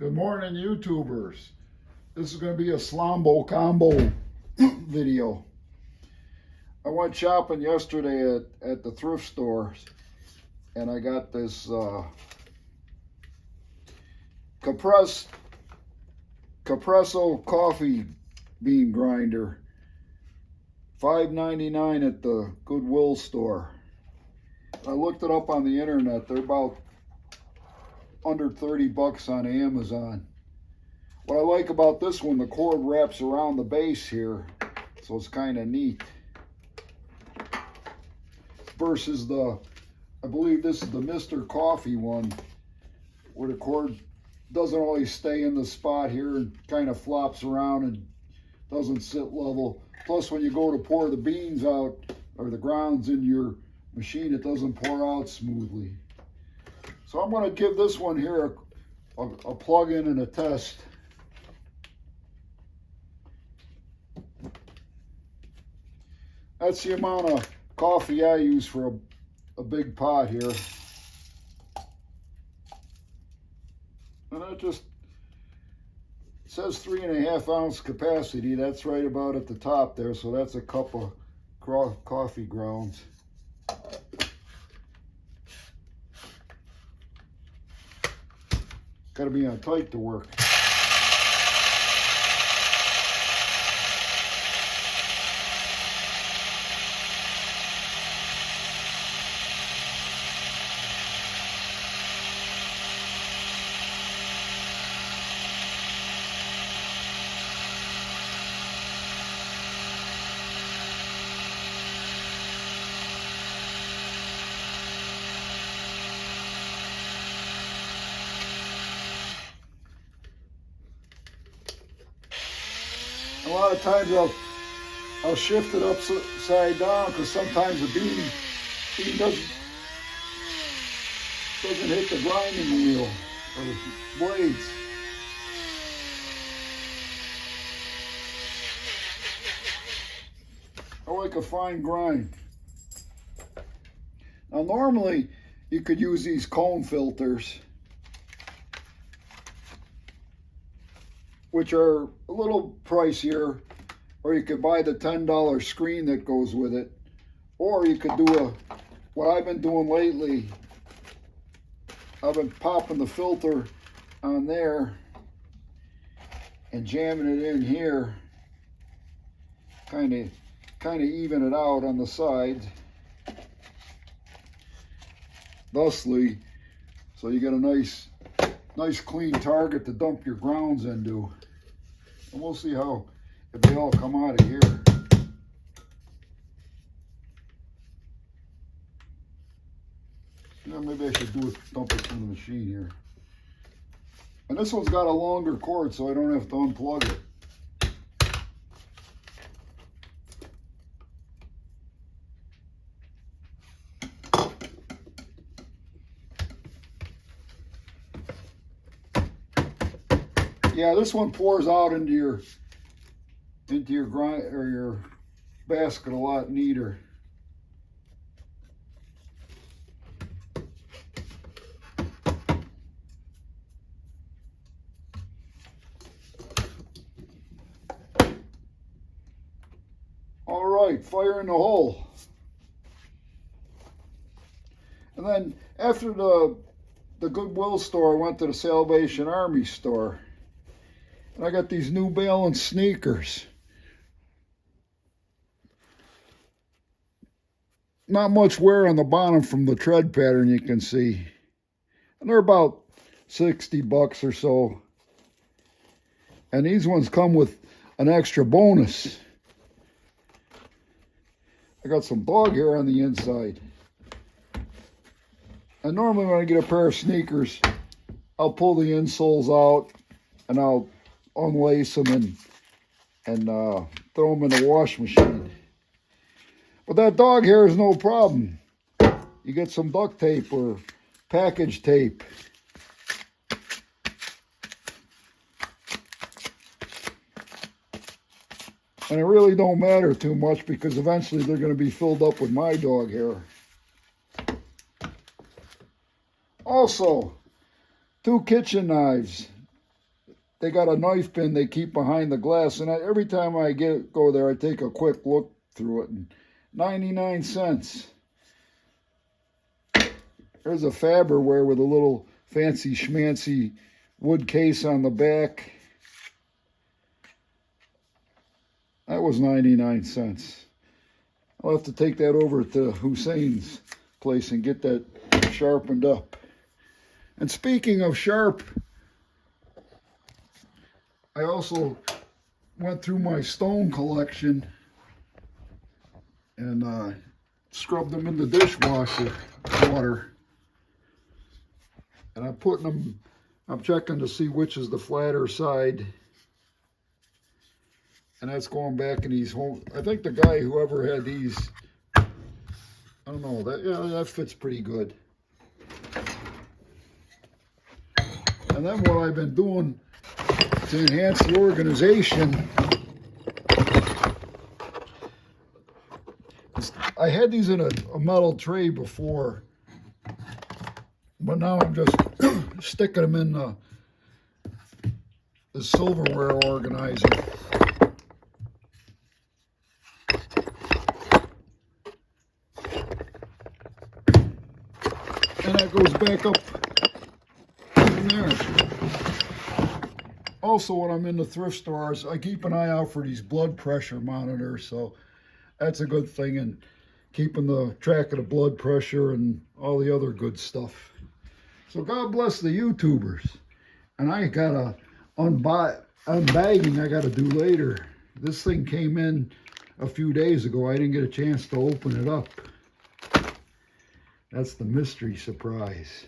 Good morning, YouTubers. This is going to be a Slombo combo video. I went shopping yesterday at the thrift stores, and I got this Capresso coffee bean grinder, $5.99 at the Goodwill store. I looked it up on the internet. They're about under 30 bucks on Amazon. What I like about this one, the cord wraps around the base here, so it's kind of neat. Versus I believe this is the Mr. Coffee one, where the cord doesn't always stay in the spot here and kind of flops around and doesn't sit level. Plus, when you go to pour the beans out or the grounds in your machine, it doesn't pour out smoothly. So I'm going to give this one here a plug-in and a test. That's the amount of coffee I use for a big pot here. And it says 3.5 ounce capacity. That's right about at the top there. So that's a cup of coffee grounds. Got to be on tight to work. A lot of times I'll shift it upside down because sometimes the bean doesn't hit the grinding wheel or the blades. I like a fine grind. Now normally you could use these cone filters, which are a little pricier, or you could buy the $10 screen that goes with it, or you could do what I've been doing lately. I've been popping the filter on there and jamming it in here, kind of even it out on the sides, thusly, so you get a nice clean target to dump your grounds into. And we'll see if they all come out of here. Yeah, maybe I should dump it from the machine here. And this one's got a longer cord, so I don't have to unplug it. Yeah, this one pours out into your grind or your basket a lot neater. All right, fire in the hole. And then after the Goodwill store, I went to the Salvation Army store. And I got these New Balance sneakers. Not much wear on the bottom from the tread pattern, you can see. And they're about 60 bucks or so. And these ones come with an extra bonus. I got some dog hair on the inside. And normally when I get a pair of sneakers, I'll pull the insoles out and I'll unlace them and throw them in the wash machine. But that dog hair is no problem. You get some duct tape or package tape. And it really don't matter too much because eventually they're going to be filled up with my dog hair. Also, 2 kitchen knives. they got a knife pin they keep behind the glass, and every time I go there, I take a quick look through it, and 99 cents. There's a Faberware with a little fancy schmancy wood case on the back. That was 99 cents. I'll have to take that over to Hussein's place and get that sharpened up. And speaking of sharp, I also went through my stone collection and scrubbed them in the dishwasher water. And I'm putting them, I'm checking to see which is the flatter side. And that's going back in these home. I think the guy, whoever had these, I don't know, that fits pretty good. And then what I've been doing to enhance the organization, I had these in a metal tray before, but now I'm just sticking them in the silverware organizer. And that goes back up in there. Also, when I'm in the thrift stores, I keep an eye out for these blood pressure monitors, so that's a good thing in keeping the track of the blood pressure and all the other good stuff. So God bless the YouTubers. And I got a unbagging I got to do later. This thing came in a few days ago. I didn't get a chance to open it up. That's the mystery surprise.